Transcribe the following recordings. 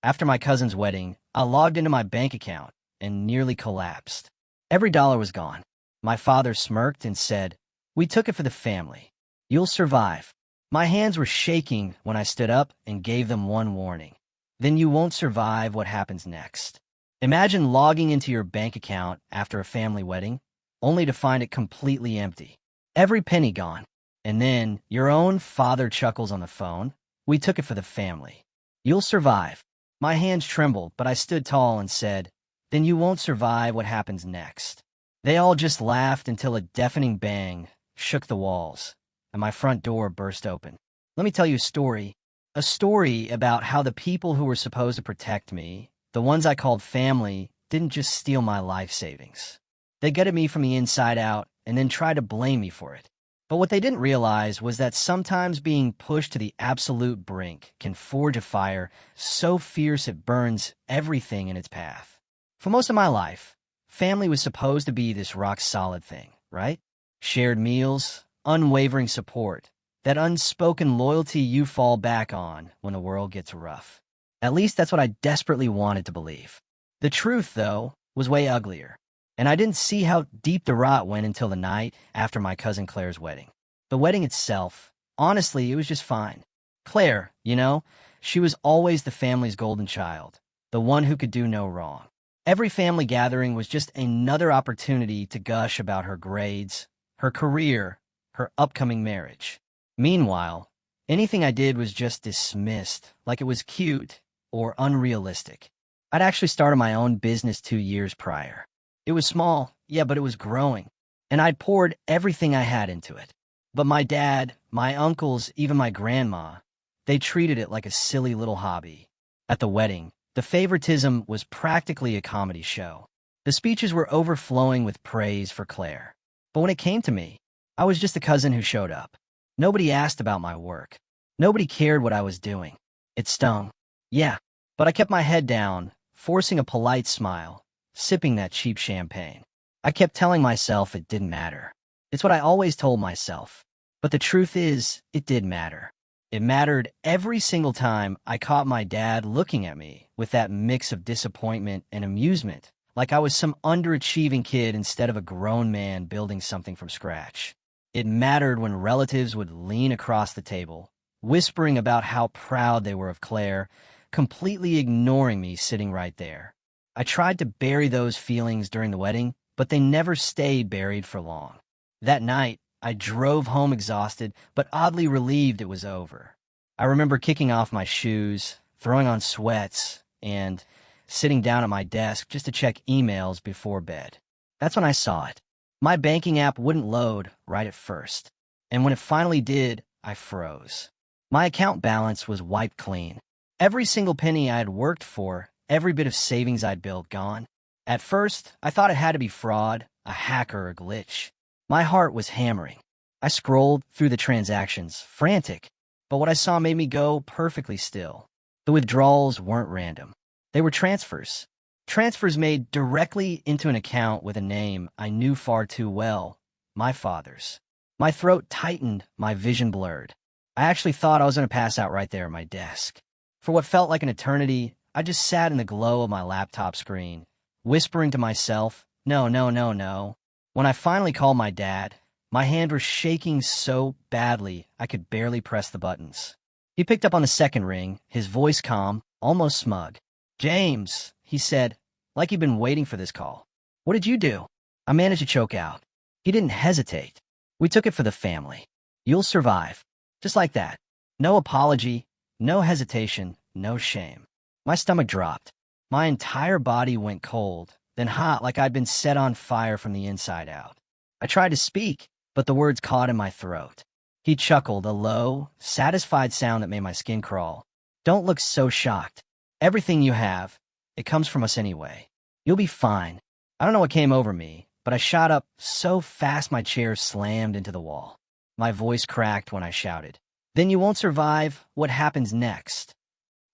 After my cousin's wedding, I logged into my bank account and nearly collapsed. Every dollar was gone. My father smirked and said, "We took it for the family. You'll survive." My hands were shaking when I stood up and gave them one warning. Then you won't survive what happens next. Imagine logging into your bank account after a family wedding, only to find it completely empty. Every penny gone. And then your own father chuckles on the phone. "We took it for the family. You'll survive." My hands trembled, but I stood tall and said, "Then you won't survive what happens next." They all just laughed until a deafening bang shook the walls, and my front door burst open. Let me tell you a story about how the people who were supposed to protect me, the ones I called family, didn't just steal my life savings. They gutted me from the inside out and then tried to blame me for it. But what they didn't realize was that sometimes being pushed to the absolute brink can forge a fire so fierce it burns everything in its path. For most of my life, family was supposed to be this rock-solid thing, right? Shared meals, unwavering support, that unspoken loyalty you fall back on when the world gets rough. At least that's what I desperately wanted to believe. The truth, though, was way uglier. And I didn't see how deep the rot went until the night after my cousin Claire's wedding. The wedding itself, honestly, it was just fine. Claire, she was always the family's golden child, the one who could do no wrong. Every family gathering was just another opportunity to gush about her grades, her career, her upcoming marriage. Meanwhile, anything I did was just dismissed, like it was cute or unrealistic. I'd actually started my own business 2 years prior. It was small, yeah, but it was growing, and I'd poured everything I had into it. But my dad, my uncles, even my grandma, they treated it like a silly little hobby. At the wedding, the favoritism was practically a comedy show. The speeches were overflowing with praise for Claire. But when it came to me, I was just a cousin who showed up. Nobody asked about my work. Nobody cared what I was doing. It stung. Yeah, but I kept my head down, forcing a polite smile, sipping that cheap champagne. I kept telling myself it didn't matter. It's what I always told myself. But the truth is, it did matter. It mattered every single time I caught my dad looking at me with that mix of disappointment and amusement, like I was some underachieving kid instead of a grown man building something from scratch. It mattered when relatives would lean across the table, whispering about how proud they were of Claire, completely ignoring me sitting right there. I tried to bury those feelings during the wedding, but they never stayed buried for long. That night, I drove home exhausted, but oddly relieved it was over. I remember kicking off my shoes, throwing on sweats, and sitting down at my desk just to check emails before bed. That's when I saw it. My banking app wouldn't load right at first, and when it finally did, I froze. My account balance was wiped clean. Every single penny I had worked for, every bit of savings I'd built, gone. At first, I thought it had to be fraud, a hacker, or a glitch. My heart was hammering. I scrolled through the transactions, frantic, but what I saw made me go perfectly still. The withdrawals weren't random. They were transfers. Transfers made directly into an account with a name I knew far too well, my father's. My throat tightened, my vision blurred. I actually thought I was going to pass out right there at my desk. For what felt like an eternity, I just sat in the glow of my laptop screen, whispering to myself, "No, no, no, no." When I finally called my dad, my hand was shaking so badly I could barely press the buttons. He picked up on the second ring, his voice calm, almost smug. "James," he said, like he'd been waiting for this call. "What did you do?" I managed to choke out. He didn't hesitate. "We took it for the family. You'll survive." Just like that. No apology, no hesitation, no shame. My stomach dropped. My entire body went cold, then hot like I'd been set on fire from the inside out. I tried to speak, but the words caught in my throat. He chuckled, a low, satisfied sound that made my skin crawl. "Don't look so shocked. Everything you have, it comes from us anyway. You'll be fine." I don't know what came over me, but I shot up so fast my chair slammed into the wall. My voice cracked when I shouted, "Then you won't survive what happens next."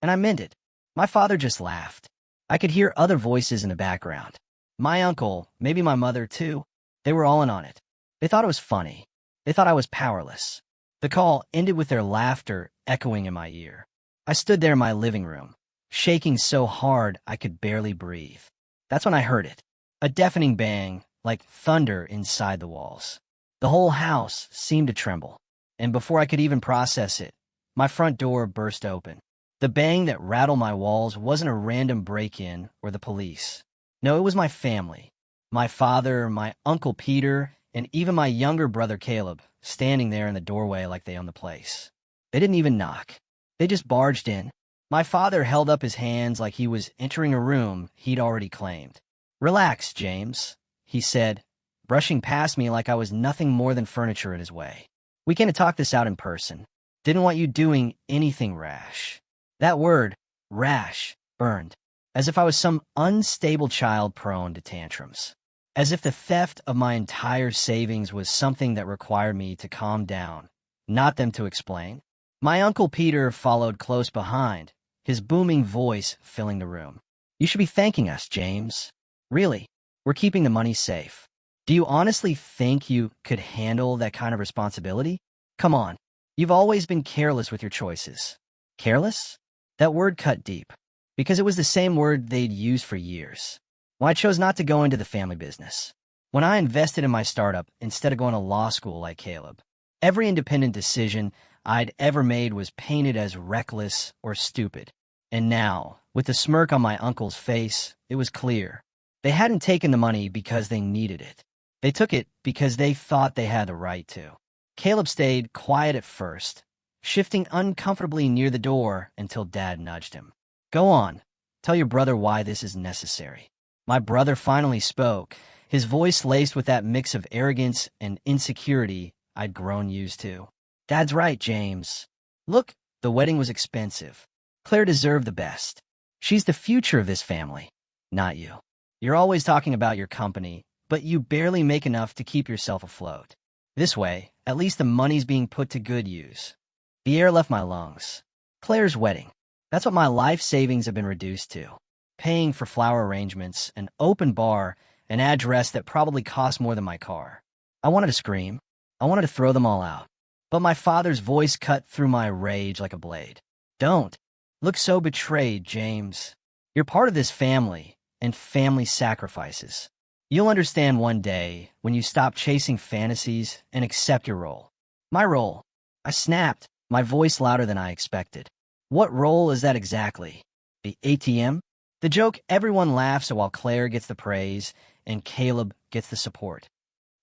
And I meant it. My father just laughed. I could hear other voices in the background. My uncle, maybe my mother too. They were all in on it. They thought it was funny. They thought I was powerless. The call ended with their laughter echoing in my ear. I stood there in my living room, shaking so hard I could barely breathe. That's when I heard it. A deafening bang, like thunder inside the walls. The whole house seemed to tremble, and before I could even process it, my front door burst open. The bang that rattled my walls wasn't a random break-in or the police. No, it was my family. My father, my Uncle Peter, and even my younger brother Caleb, standing there in the doorway like they owned the place. They didn't even knock. They just barged in. My father held up his hands like he was entering a room he'd already claimed. "Relax, James," he said, brushing past me like I was nothing more than furniture in his way. "We can talk this out in person. Didn't want you doing anything rash." That word, rash, burned, as if I was some unstable child prone to tantrums. As if the theft of my entire savings was something that required me to calm down, not them to explain. My Uncle Peter followed close behind, his booming voice filling the room. "You should be thanking us, James. Really, we're keeping the money safe. Do you honestly think you could handle that kind of responsibility? Come on, you've always been careless with your choices." Careless? That word cut deep, because it was the same word they'd used for years. Well, I chose not to go into the family business. When I invested in my startup instead of going to law school like Caleb, every independent decision I'd ever made was painted as reckless or stupid. And now, with the smirk on my uncle's face, it was clear. They hadn't taken the money because they needed it. They took it because they thought they had the right to. Caleb stayed quiet at first, shifting uncomfortably near the door until Dad nudged him. "Go on. Tell your brother why this is necessary." My brother finally spoke, his voice laced with that mix of arrogance and insecurity I'd grown used to. "Dad's right, James. Look, the wedding was expensive. Claire deserved the best. She's the future of this family, not you. You're always talking about your company, but you barely make enough to keep yourself afloat. This way, at least the money's being put to good use." The air left my lungs. Claire's wedding. That's what my life savings have been reduced to. Paying for flower arrangements, an open bar, an address that probably cost more than my car. I wanted to scream. I wanted to throw them all out. But my father's voice cut through my rage like a blade. "Don't. Look so betrayed, James. You're part of this family, and family sacrifices. You'll understand one day when you stop chasing fantasies and accept your role." "My role?" I snapped, my voice louder than I expected. "What role is that exactly? The ATM? The joke everyone laughs at while Claire gets the praise and Caleb gets the support."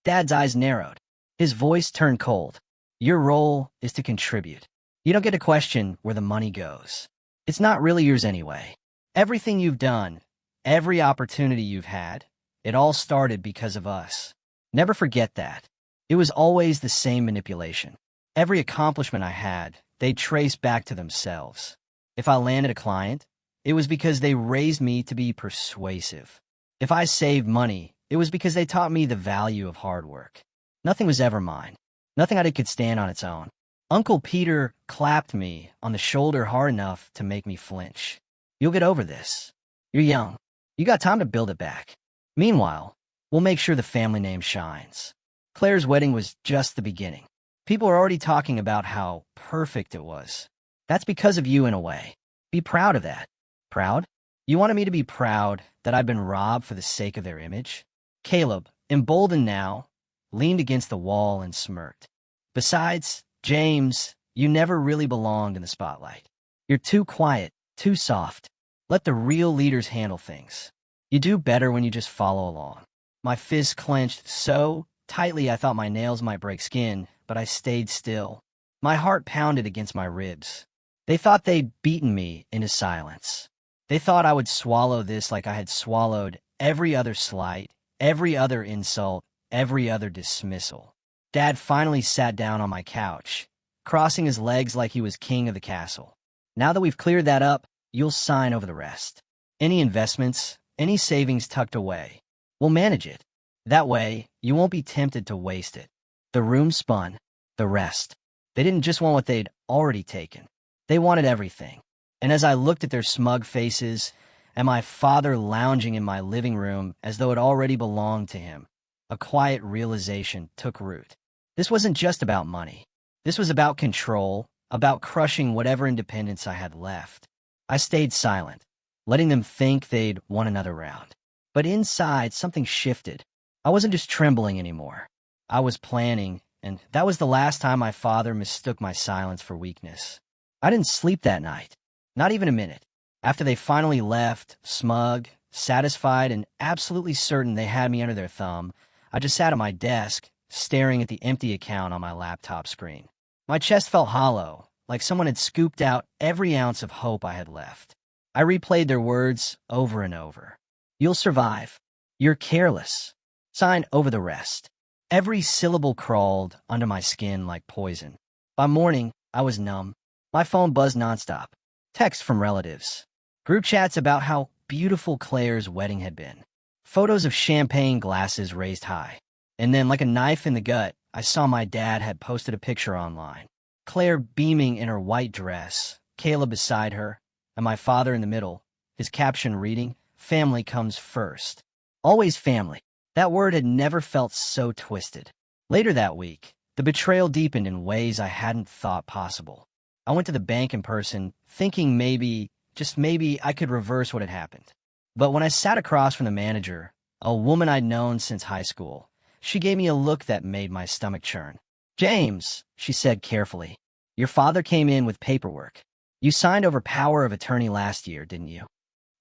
Dad's eyes narrowed. His voice turned cold. "Your role is to contribute. You don't get to question where the money goes. It's not really yours anyway. Everything you've done, every opportunity you've had, it all started because of us. Never forget that. It was always the same manipulation. Every accomplishment I had, they traced back to themselves. If I landed a client, it was because they raised me to be persuasive. If I saved money, it was because they taught me the value of hard work. Nothing was ever mine. Nothing I did could stand on its own." Uncle Peter clapped me on the shoulder hard enough to make me flinch. "You'll get over this. You're young. You got time to build it back. Meanwhile, we'll make sure the family name shines." Claire's wedding was just the beginning. People are already talking about how perfect it was. That's because of you in a way. Be proud of that. Proud? You wanted me to be proud that I'd been robbed for the sake of their image? Caleb, emboldened now, leaned against the wall and smirked. "Besides, James, you never really belonged in the spotlight. You're too quiet, too soft. Let the real leaders handle things. You do better when you just follow along." My fist clenched so tightly I thought my nails might break skin, but I stayed still. My heart pounded against my ribs. They thought they'd beaten me into silence. They thought I would swallow this like I had swallowed every other slight, every other insult, every other dismissal. Dad finally sat down on my couch, crossing his legs like he was king of the castle. "Now that we've cleared that up, you'll sign over the rest. Any investments, any savings tucked away, we'll manage it. That way, you won't be tempted to waste it." The room spun. The rest. They didn't just want what they'd already taken. They wanted everything. And as I looked at their smug faces and my father lounging in my living room as though it already belonged to him, a quiet realization took root. This wasn't just about money. This was about control, about crushing whatever independence I had left. I stayed silent, letting them think they'd won another round. But inside, something shifted. I wasn't just trembling anymore. I was planning, and that was the last time my father mistook my silence for weakness. I didn't sleep that night, not even a minute. After they finally left, smug, satisfied, and absolutely certain they had me under their thumb, I just sat at my desk, staring at the empty account on my laptop screen. My chest felt hollow, like someone had scooped out every ounce of hope I had left. I replayed their words over and over. You'll survive. You're careless. Sign over the rest. Every syllable crawled under my skin like poison. By morning, I was numb. My phone buzzed nonstop. Texts from relatives. Group chats about how beautiful Claire's wedding had been. Photos of champagne glasses raised high. And then, like a knife in the gut, I saw my dad had posted a picture online. Claire beaming in her white dress, Kayla beside her, and my father in the middle, his caption reading, "Family comes first." Always family. That word had never felt so twisted. Later that week, the betrayal deepened in ways I hadn't thought possible. I went to the bank in person, thinking maybe, just maybe, I could reverse what had happened. But when I sat across from the manager, a woman I'd known since high school, she gave me a look that made my stomach churn. "James," she said carefully, "your father came in with paperwork. You signed over power of attorney last year, didn't you?"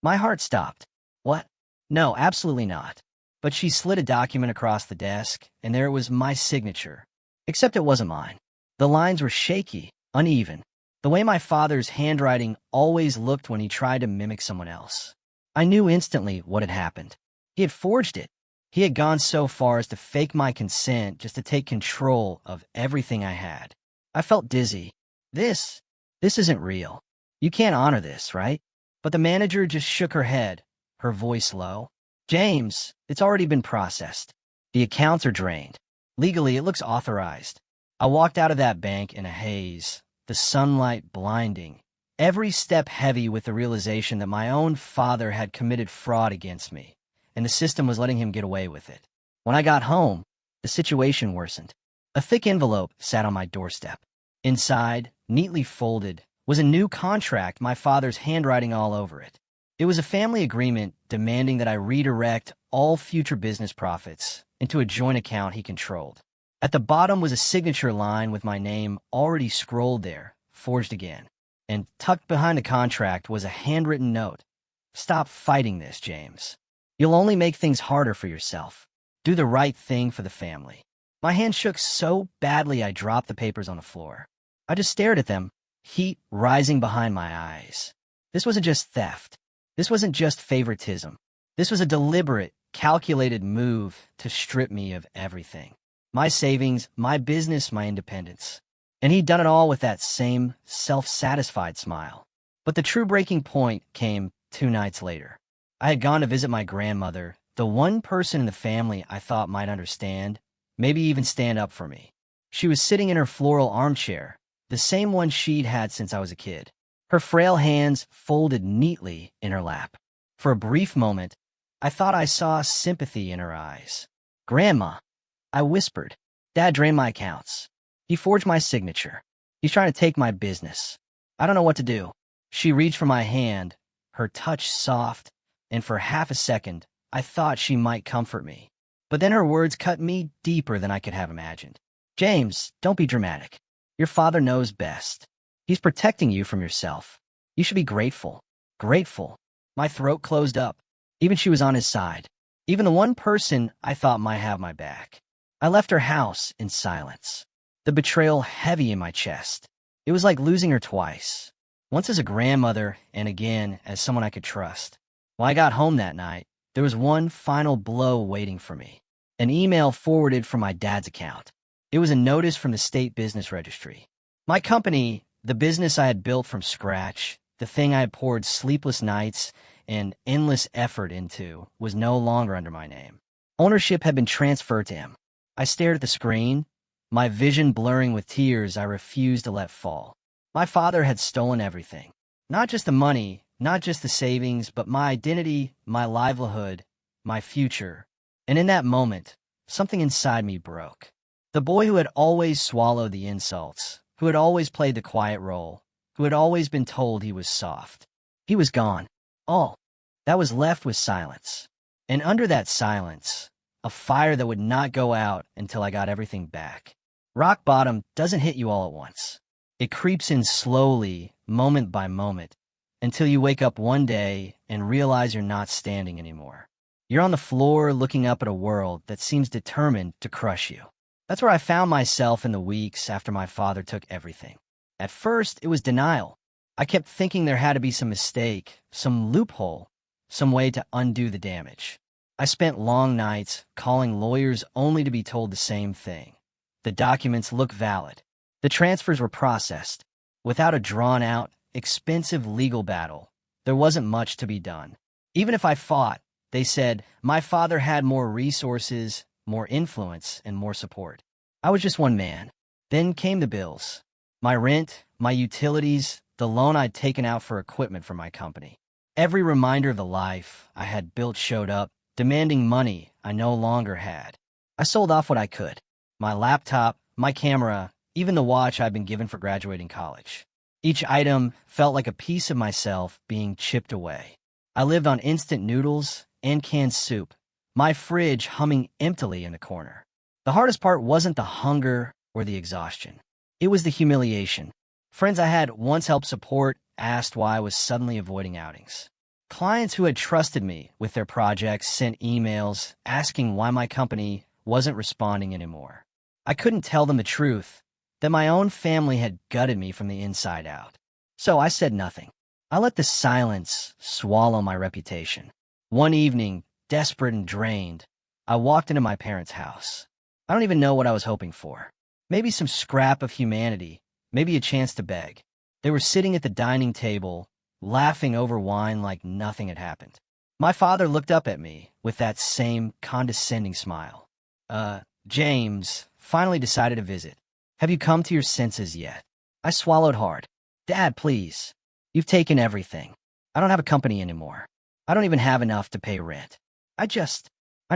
My heart stopped. What? No, absolutely not. But she slid a document across the desk, and there it was, my signature. Except it wasn't mine. The lines were shaky, uneven, the way my father's handwriting always looked when he tried to mimic someone else. I knew instantly what had happened. He had forged it. He had gone so far as to fake my consent just to take control of everything I had. I felt dizzy. This isn't real. You can't honor this, right? But the manager just shook her head, her voice low. "James, it's already been processed. The accounts are drained. Legally, it looks authorized." I walked out of that bank in a haze, the sunlight blinding, every step heavy with the realization that my own father had committed fraud against me, and the system was letting him get away with it. When I got home, the situation worsened. A thick envelope sat on my doorstep. Inside, neatly folded, was a new contract, my father's handwriting all over it. It was a family agreement demanding that I redirect all future business profits into a joint account he controlled. At the bottom was a signature line with my name already scrolled there, forged again. And tucked behind the contract was a handwritten note. "Stop fighting this, James. You'll only make things harder for yourself. Do the right thing for the family." My hand shook so badly I dropped the papers on the floor. I just stared at them, heat rising behind my eyes. This wasn't just theft. This wasn't just favoritism. This was a deliberate, calculated move to strip me of everything. My savings, my business, my independence. And he'd done it all with that same self-satisfied smile. But the true breaking point came 2 nights later. I had gone to visit my grandmother, the one person in the family I thought might understand, maybe even stand up for me. She was sitting in her floral armchair, the same one she'd had since I was a kid. Her frail hands folded neatly in her lap. For a brief moment, I thought I saw sympathy in her eyes. "Grandma," I whispered. "Dad drained my accounts. He forged my signature. He's trying to take my business. I don't know what to do." She reached for my hand, her touch soft, and for half a second, I thought she might comfort me. But then her words cut me deeper than I could have imagined. "James, don't be dramatic. Your father knows best. He's protecting you from yourself. You should be grateful." Grateful. My throat closed up. Even she was on his side. Even the one person I thought might have my back. I left her house in silence, the betrayal heavy in my chest. It was like losing her twice. Once as a grandmother, and again as someone I could trust. When I got home that night, there was one final blow waiting for me. An email forwarded from my dad's account. It was a notice from the state business registry. My company, the business I had built from scratch, the thing I had poured sleepless nights and endless effort into, was no longer under my name. Ownership had been transferred to him. I stared at the screen, my vision blurring with tears I refused to let fall. My father had stolen everything. Not just the money, not just the savings, but my identity, my livelihood, my future. And in that moment, something inside me broke. The boy who had always swallowed the insults, who had always played the quiet role, who had always been told he was soft. He was gone. All that was left was silence. And under that silence, a fire that would not go out until I got everything back. Rock bottom doesn't hit you all at once. It creeps in slowly, moment by moment, until you wake up one day and realize you're not standing anymore. You're on the floor looking up at a world that seems determined to crush you. That's where I found myself in the weeks after my father took everything. At first, it was denial. I kept thinking there had to be some mistake, some loophole, some way to undo the damage. I spent long nights calling lawyers only to be told the same thing. The documents look valid. The transfers were processed. Without a drawn-out, expensive legal battle, there wasn't much to be done. Even if I fought, they said, my father had more resources, more influence, and more support. I was just one man. Then came the bills. My rent, my utilities, the loan I'd taken out for equipment for my company. Every reminder of the life I had built showed up, demanding money I no longer had. I sold off what I could. My laptop, my camera, even the watch I'd been given for graduating college. Each item felt like a piece of myself being chipped away. I lived on instant noodles and canned soup, my fridge humming emptily in the corner. The hardest part wasn't the hunger or the exhaustion. It was the humiliation. Friends I had once helped support asked why I was suddenly avoiding outings. Clients who had trusted me with their projects sent emails asking why my company wasn't responding anymore. I couldn't tell them the truth, that my own family had gutted me from the inside out. So I said nothing. I let the silence swallow my reputation. One evening, desperate and drained, I walked into my parents' house. I don't even know what I was hoping for. Maybe some scrap of humanity, maybe a chance to beg. They were sitting at the dining table, laughing over wine like nothing had happened. My father looked up at me with that same condescending smile. James finally decided to visit. Have you come to your senses yet? I swallowed hard. Dad, please. You've taken everything. I don't have a company anymore. I don't even have enough to pay rent. I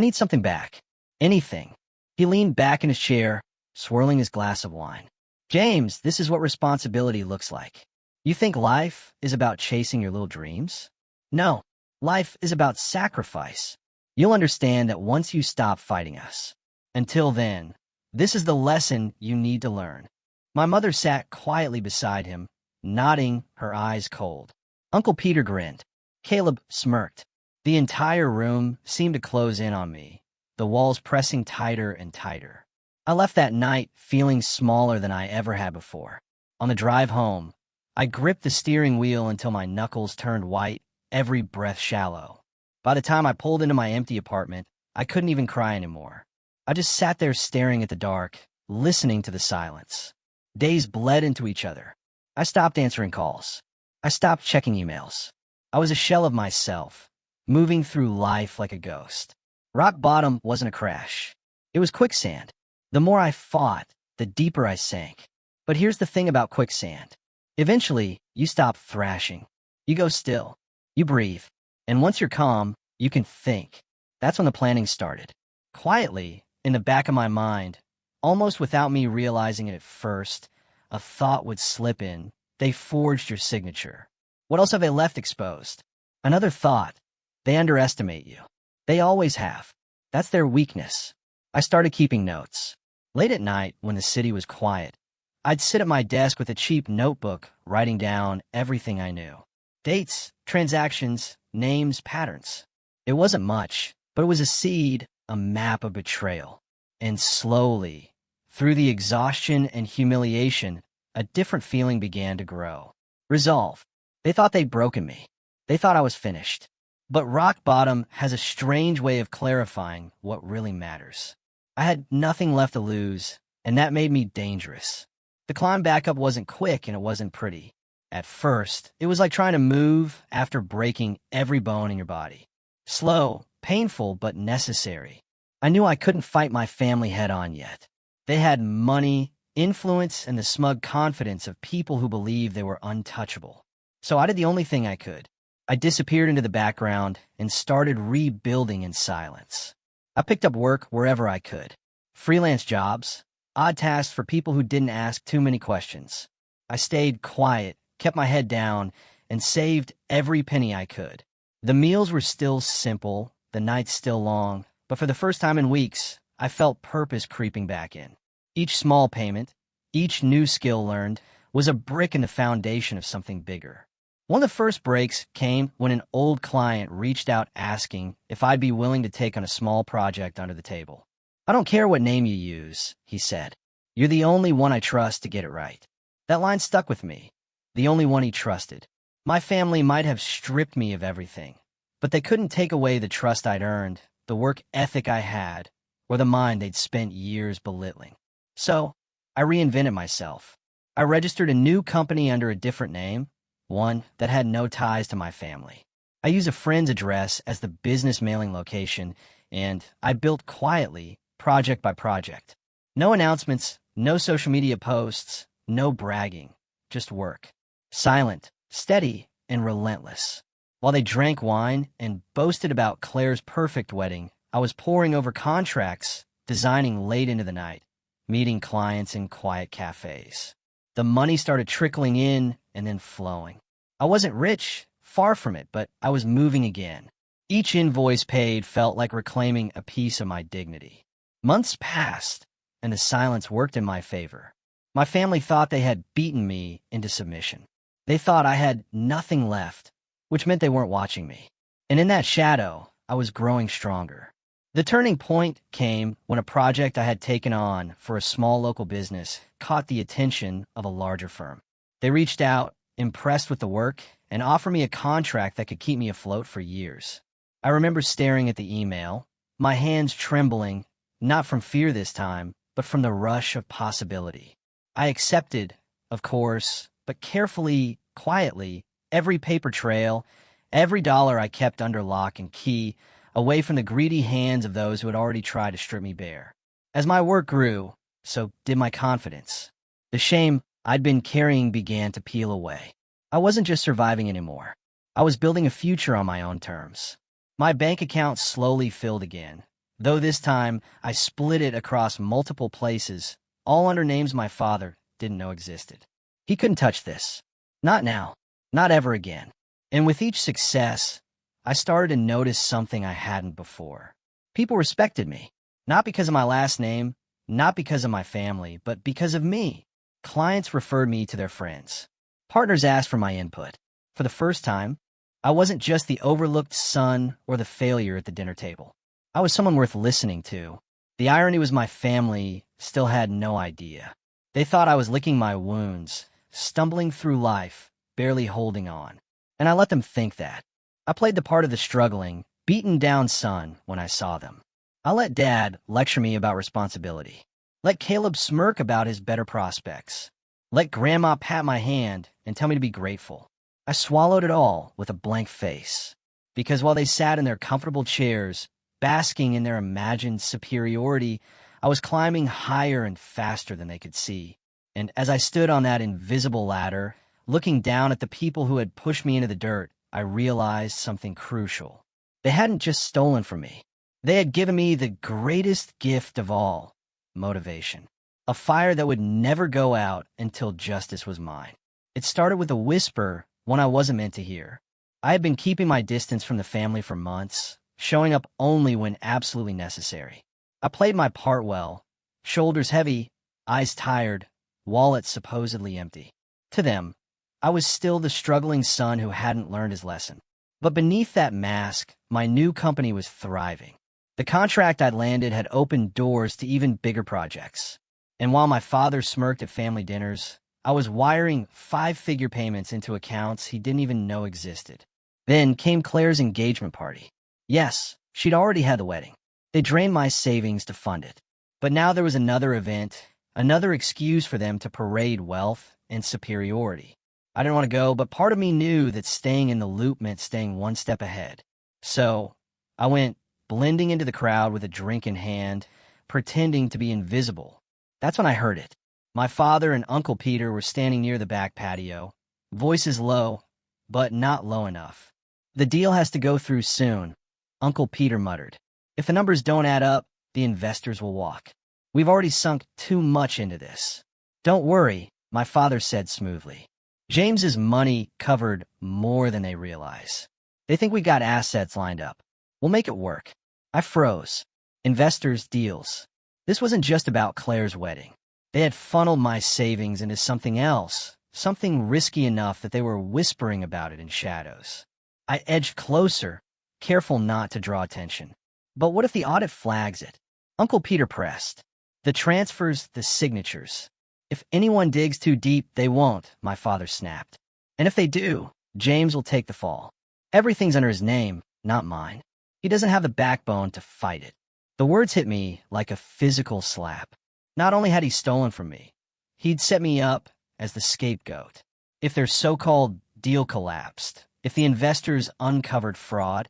need something back. Anything. He leaned back in his chair, swirling his glass of wine. James, this is what responsibility looks like. You think life is about chasing your little dreams? No, life is about sacrifice. You'll understand that once you stop fighting us. Until then, this is the lesson you need to learn. My mother sat quietly beside him, nodding, her eyes cold. Uncle Peter grinned. Caleb smirked. The entire room seemed to close in on me, the walls pressing tighter and tighter. I left that night feeling smaller than I ever had before. On the drive home, I gripped the steering wheel until my knuckles turned white, every breath shallow. By the time I pulled into my empty apartment, I couldn't even cry anymore. I just sat there staring at the dark, listening to the silence. Days bled into each other. I stopped answering calls. I stopped checking emails. I was a shell of myself, moving through life like a ghost. Rock bottom wasn't a crash. It was quicksand. The more I fought, the deeper I sank. But here's the thing about quicksand. Eventually, you stop thrashing. You go still. You breathe. And once you're calm, you can think. That's when the planning started. Quietly, in the back of my mind, almost without me realizing it at first, a thought would slip in. They forged your signature. What else have they left exposed? Another thought. They underestimate you. They always have. That's their weakness. I started keeping notes. Late at night, when the city was quiet, I'd sit at my desk with a cheap notebook, writing down everything I knew. Dates, transactions, names, patterns. It wasn't much, but it was a seed, a map of betrayal. And slowly, through the exhaustion and humiliation, a different feeling began to grow. Resolve. They thought they'd broken me. They thought I was finished. But rock bottom has a strange way of clarifying what really matters. I had nothing left to lose, and that made me dangerous. The climb back up wasn't quick and it wasn't pretty. At first, it was like trying to move after breaking every bone in your body. Slow, painful, but necessary. I knew I couldn't fight my family head-on yet. They had money, influence, and the smug confidence of people who believed they were untouchable. So I did the only thing I could. I disappeared into the background and started rebuilding in silence. I picked up work wherever I could. Freelance jobs, odd tasks for people who didn't ask too many questions. I stayed quiet, kept my head down, and saved every penny I could. The meals were still simple, the nights still long, but for the first time in weeks, I felt purpose creeping back in. Each small payment, each new skill learned, was a brick in the foundation of something bigger. One of the first breaks came when an old client reached out asking if I'd be willing to take on a small project under the table. "I don't care what name you use," he said. "You're the only one I trust to get it right." That line stuck with me. The only one he trusted. My family might have stripped me of everything, but they couldn't take away the trust I'd earned, the work ethic I had, or the mind they'd spent years belittling. So, I reinvented myself. I registered a new company under a different name, one that had no ties to my family. I used a friend's address as the business mailing location, and I built quietly, project by project. No announcements, no social media posts, no bragging, just work. Silent, steady, and relentless. While they drank wine and boasted about Claire's perfect wedding, I was poring over contracts, designing late into the night, meeting clients in quiet cafes. The money started trickling in and then flowing. I wasn't rich, far from it, but I was moving again. Each invoice paid felt like reclaiming a piece of my dignity. Months passed, and the silence worked in my favor. My family thought they had beaten me into submission. They thought I had nothing left, which meant they weren't watching me. And in that shadow, I was growing stronger. The turning point came when a project I had taken on for a small local business caught the attention of a larger firm. They reached out, impressed with the work, and offered me a contract that could keep me afloat for years. I remember staring at the email, my hands trembling, not from fear this time, but from the rush of possibility. I accepted, of course, but carefully, quietly, every paper trail, every dollar I kept under lock and key, away from the greedy hands of those who had already tried to strip me bare. As my work grew, so did my confidence. The shame I'd been carrying began to peel away. I wasn't just surviving anymore. I was building a future on my own terms. My bank account slowly filled again, though this time I split it across multiple places, all under names my father didn't know existed. He couldn't touch this. Not now. Not ever again. And with each success, I started to notice something I hadn't before. People respected me, not because of my last name, not because of my family, but because of me. Clients referred me to their friends. Partners asked for my input. For the first time, I wasn't just the overlooked son or the failure at the dinner table. I was someone worth listening to. The irony was my family still had no idea. They thought I was licking my wounds, stumbling through life, barely holding on. And I let them think that. I played the part of the struggling, beaten down son when I saw them. I let Dad lecture me about responsibility. Let Caleb smirk about his better prospects. Let Grandma pat my hand and tell me to be grateful. I swallowed it all with a blank face. Because while they sat in their comfortable chairs, basking in their imagined superiority, I was climbing higher and faster than they could see. And as I stood on that invisible ladder, looking down at the people who had pushed me into the dirt, I realized something crucial. They hadn't just stolen from me. They had given me the greatest gift of all, motivation. A fire that would never go out until justice was mine. It started with a whisper, one I wasn't meant to hear. I had been keeping my distance from the family for months, showing up only when absolutely necessary. I played my part well, shoulders heavy, eyes tired, wallet supposedly empty. To them, I was still the struggling son who hadn't learned his lesson. But beneath that mask, my new company was thriving. The contract I'd landed had opened doors to even bigger projects. And while my father smirked at family dinners, I was wiring 5-figure payments into accounts he didn't even know existed. Then came Claire's engagement party. Yes, she'd already had the wedding. They drained my savings to fund it. But now there was another event, another excuse for them to parade wealth and superiority. I didn't want to go, but part of me knew that staying in the loop meant staying one step ahead. So I went blending into the crowd with a drink in hand, pretending to be invisible. That's when I heard it. My father and Uncle Peter were standing near the back patio, voices low, but not low enough. "The deal has to go through soon," Uncle Peter muttered. "If the numbers don't add up, the investors will walk. We've already sunk too much into this." "Don't worry," my father said smoothly. James's money covered more than they realize. They think we got assets lined up. We'll make it work. I froze. Investors, deals. This wasn't just about Claire's wedding. They had funneled my savings into something else, something risky enough that they were whispering about it in shadows. I edged closer, careful not to draw attention. But what if the audit flags it? Uncle Peter pressed. The transfers, the signatures. If anyone digs too deep, they won't, my father snapped. And if they do, James will take the fall. Everything's under his name, not mine. He doesn't have the backbone to fight it. The words hit me like a physical slap. Not only had he stolen from me, he'd set me up as the scapegoat. If their so-called deal collapsed, if the investors uncovered fraud,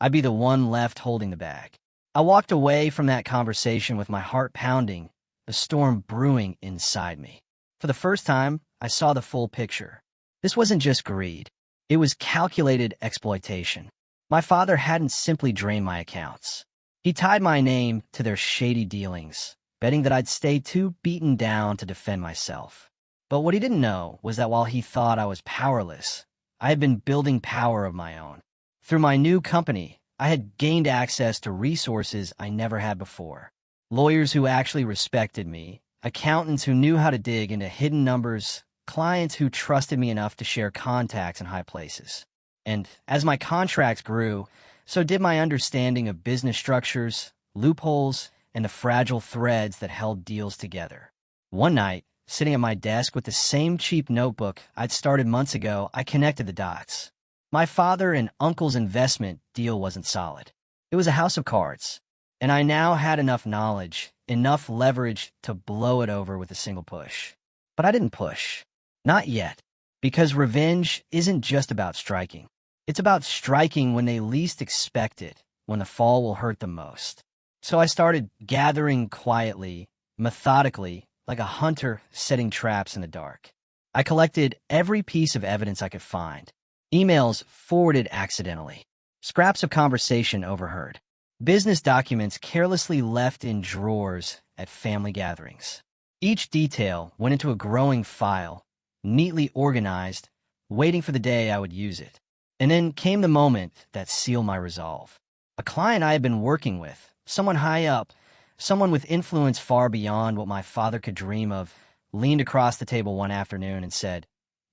I'd be the one left holding the bag. I walked away from that conversation with my heart pounding, a storm brewing inside me. For the first time, I saw the full picture. This wasn't just greed. It was calculated exploitation. My father hadn't simply drained my accounts. He tied my name to their shady dealings, betting that I'd stay too beaten down to defend myself. But what he didn't know was that while he thought I was powerless, I had been building power of my own. Through my new company, I had gained access to resources I never had before. Lawyers who actually respected me, accountants who knew how to dig into hidden numbers, clients who trusted me enough to share contacts in high places. And as my contracts grew, so did my understanding of business structures, loopholes, and the fragile threads that held deals together. One night, sitting at my desk with the same cheap notebook I'd started months ago, I connected the dots. My father and uncle's investment deal wasn't solid. It was a house of cards, and I now had enough knowledge, enough leverage to blow it over with a single push. But I didn't push. Not yet. Because revenge isn't just about striking. It's about striking when they least expect it, when the fall will hurt the most. So I started gathering quietly, methodically, like a hunter setting traps in the dark. I collected every piece of evidence I could find. Emails forwarded accidentally. Scraps of conversation overheard. Business documents carelessly left in drawers at family gatherings. Each detail went into a growing file, neatly organized, waiting for the day I would use it. And then came the moment that sealed my resolve. A client I had been working with, someone high up, someone with influence far beyond what my father could dream of, leaned across the table one afternoon and said,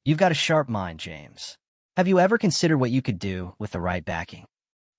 "You've got a sharp mind, James. Have you ever considered what you could do with the right backing?"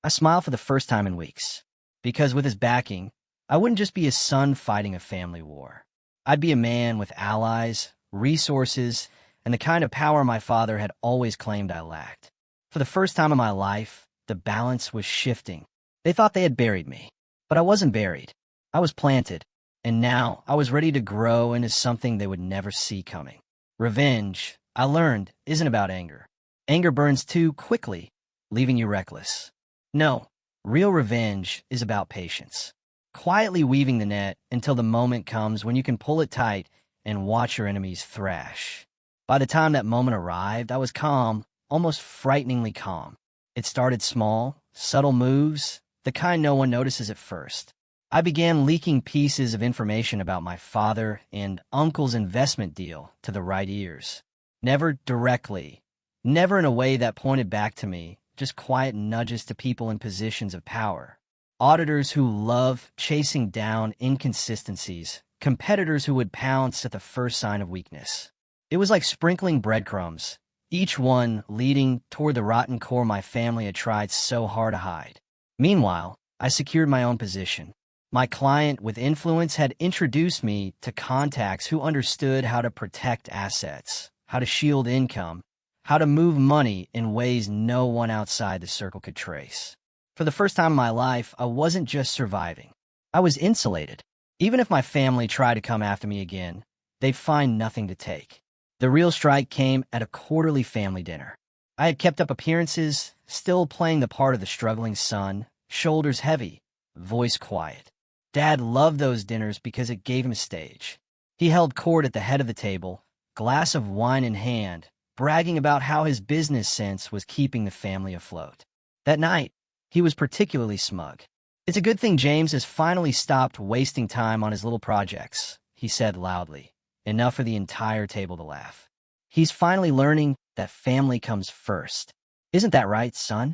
I smiled for the first time in weeks, because with his backing, I wouldn't just be his son fighting a family war. I'd be a man with allies, resources, and the kind of power my father had always claimed I lacked. For the first time in my life, the balance was shifting. They thought they had buried me, but I wasn't buried. I was planted, and now I was ready to grow into something they would never see coming. Revenge, I learned, isn't about anger. Anger burns too quickly, leaving you reckless. No, real revenge is about patience. Quietly weaving the net until the moment comes when you can pull it tight and watch your enemies thrash. By the time that moment arrived, I was calm, almost frighteningly calm. It started small, subtle moves, the kind no one notices at first. I began leaking pieces of information about my father and uncle's investment deal to the right ears. Never directly, never in a way that pointed back to me, just quiet nudges to people in positions of power. Auditors who love chasing down inconsistencies, competitors who would pounce at the first sign of weakness. It was like sprinkling breadcrumbs, each one leading toward the rotten core my family had tried so hard to hide. Meanwhile, I secured my own position. My client with influence had introduced me to contacts who understood how to protect assets, how to shield income, how to move money in ways no one outside the circle could trace. For the first time in my life, I wasn't just surviving. I was insulated. Even if my family tried to come after me again, they'd find nothing to take. The real strike came at a quarterly family dinner. I had kept up appearances, still playing the part of the struggling son, shoulders heavy, voice quiet. Dad loved those dinners because it gave him a stage. He held court at the head of the table, glass of wine in hand, bragging about how his business sense was keeping the family afloat. That night, he was particularly smug. "It's a good thing James has finally stopped wasting time on his little projects," he said loudly, enough for the entire table to laugh. He's finally learning that family comes first. Isn't that right, son?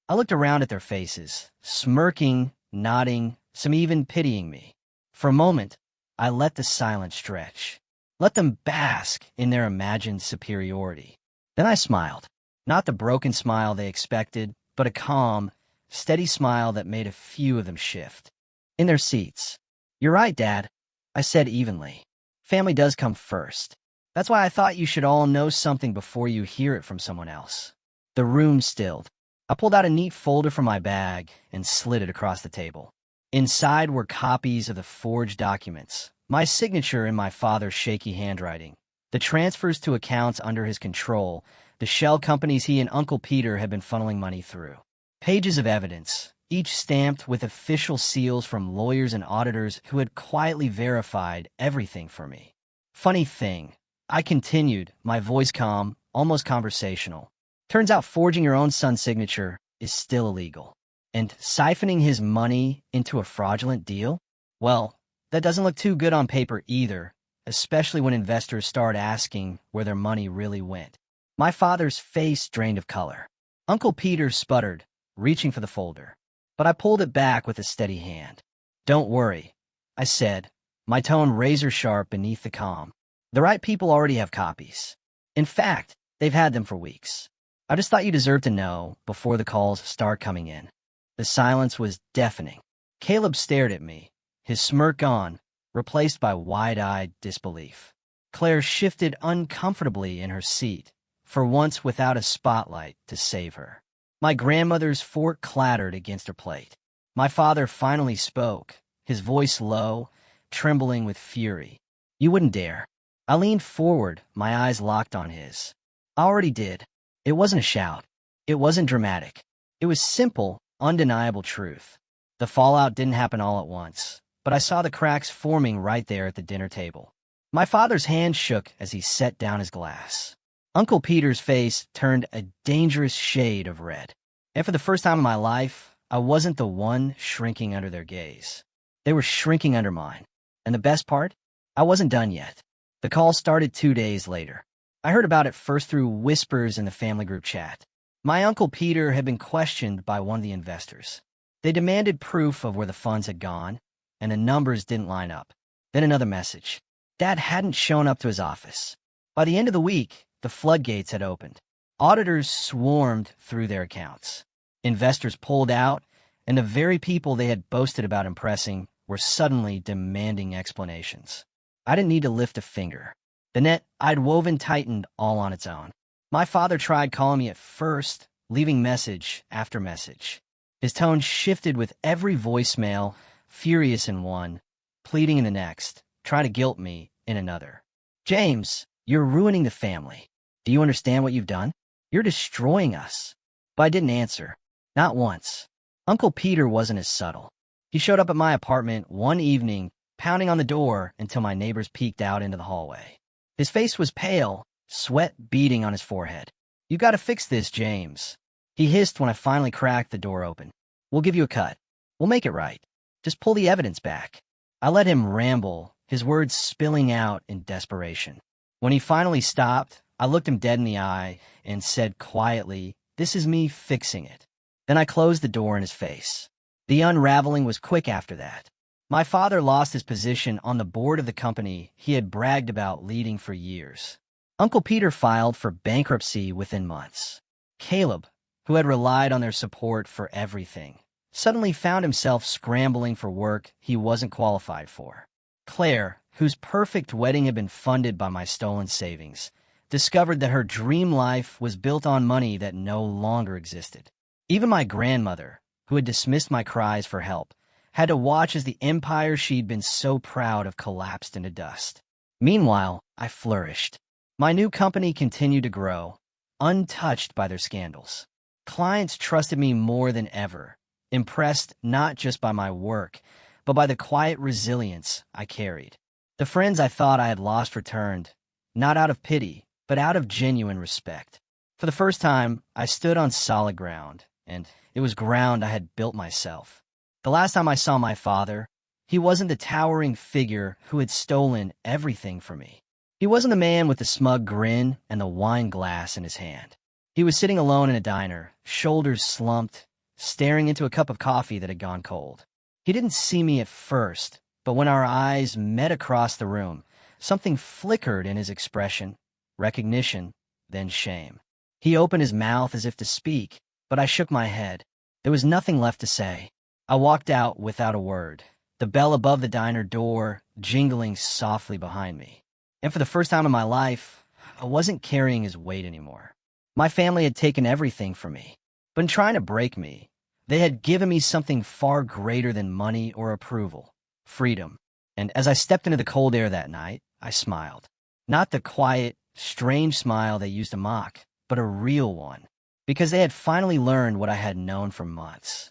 I looked around at their faces, smirking, nodding, some even pitying me. For a moment, I let the silence stretch. Let them bask in their imagined superiority. Then I smiled. Not the broken smile they expected, but a calm, steady smile that made a few of them shift. In their seats. "You're right, Dad," I said evenly. "Family does come first. That's why I thought you should all know something before you hear it from someone else." The room stilled. I pulled out a neat folder from my bag and slid it across the table. Inside were copies of the forged documents, my signature in my father's shaky handwriting, the transfers to accounts under his control, the shell companies he and Uncle Peter had been funneling money through. Pages of evidence, each stamped with official seals from lawyers and auditors who had quietly verified everything for me. Funny thing, I continued, my voice calm, almost conversational. Turns out forging your own son's signature is still illegal. And siphoning his money into a fraudulent deal? Well, that doesn't look too good on paper either, especially when investors start asking where their money really went. My father's face drained of color. Uncle Peter sputtered, reaching for the folder. But I pulled it back with a steady hand. "Don't worry," I said, my tone razor-sharp beneath the calm. "The right people already have copies. In fact, they've had them for weeks. I just thought you deserved to know before the calls start coming in." The silence was deafening. Caleb stared at me, his smirk gone, replaced by wide-eyed disbelief. Claire shifted uncomfortably in her seat, for once without a spotlight to save her. My grandmother's fork clattered against her plate. My father finally spoke, his voice low, trembling with fury. "You wouldn't dare." I leaned forward, my eyes locked on his. I already did. It wasn't a shout. It wasn't dramatic. It was simple, undeniable truth. The fallout didn't happen all at once, but I saw the cracks forming right there at the dinner table. My father's hand shook as he set down his glass. Uncle Peter's face turned a dangerous shade of red. And for the first time in my life, I wasn't the one shrinking under their gaze. They were shrinking under mine. And the best part? I wasn't done yet. The call started 2 days later. I heard about it first through whispers in the family group chat. My Uncle Peter had been questioned by one of the investors. They demanded proof of where the funds had gone, and the numbers didn't line up. Then another message. Dad hadn't shown up to his office. By the end of the week, the floodgates had opened. Auditors swarmed through their accounts. Investors pulled out, and the very people they had boasted about impressing were suddenly demanding explanations. I didn't need to lift a finger. The net I'd woven tightened all on its own. My father tried calling me at first, leaving message after message. His tone shifted with every voicemail, furious in one, pleading in the next, trying to guilt me in another. "James, you're ruining the family. Do you understand what you've done? You're destroying us." But I didn't answer. Not once. Uncle Peter wasn't as subtle. He showed up at my apartment one evening, pounding on the door until my neighbors peeked out into the hallway. His face was pale, sweat beading on his forehead. "You gotta fix this, James," he hissed when I finally cracked the door open. "We'll give you a cut. We'll make it right. Just pull the evidence back." I let him ramble, his words spilling out in desperation. When he finally stopped, I looked him dead in the eye and said quietly, "This is me fixing it." Then I closed the door in his face. The unraveling was quick after that. My father lost his position on the board of the company he had bragged about leading for years. Uncle Peter filed for bankruptcy within months. Caleb, who had relied on their support for everything, suddenly found himself scrambling for work he wasn't qualified for. Claire, whose perfect wedding had been funded by my stolen savings, discovered that her dream life was built on money that no longer existed. Even my grandmother, who had dismissed my cries for help, had to watch as the empire she'd been so proud of collapsed into dust. Meanwhile, I flourished. My new company continued to grow, untouched by their scandals. Clients trusted me more than ever, impressed not just by my work, but by the quiet resilience I carried. The friends I thought I had lost returned, not out of pity, but out of genuine respect. For the first time, I stood on solid ground, and it was ground I had built myself. The last time I saw my father, he wasn't the towering figure who had stolen everything from me. He wasn't the man with the smug grin and the wine glass in his hand. He was sitting alone in a diner, shoulders slumped, staring into a cup of coffee that had gone cold. He didn't see me at first, but when our eyes met across the room, something flickered in his expression, recognition, then shame. He opened his mouth as if to speak, but I shook my head. There was nothing left to say. I walked out without a word, the bell above the diner door jingling softly behind me. And for the first time in my life, I wasn't carrying his weight anymore. My family had taken everything from me, but in trying to break me, they had given me something far greater than money or approval, freedom. And as I stepped into the cold air that night, I smiled. Not the quiet, strange smile they used to mock, but a real one, because they had finally learned what I had known for months.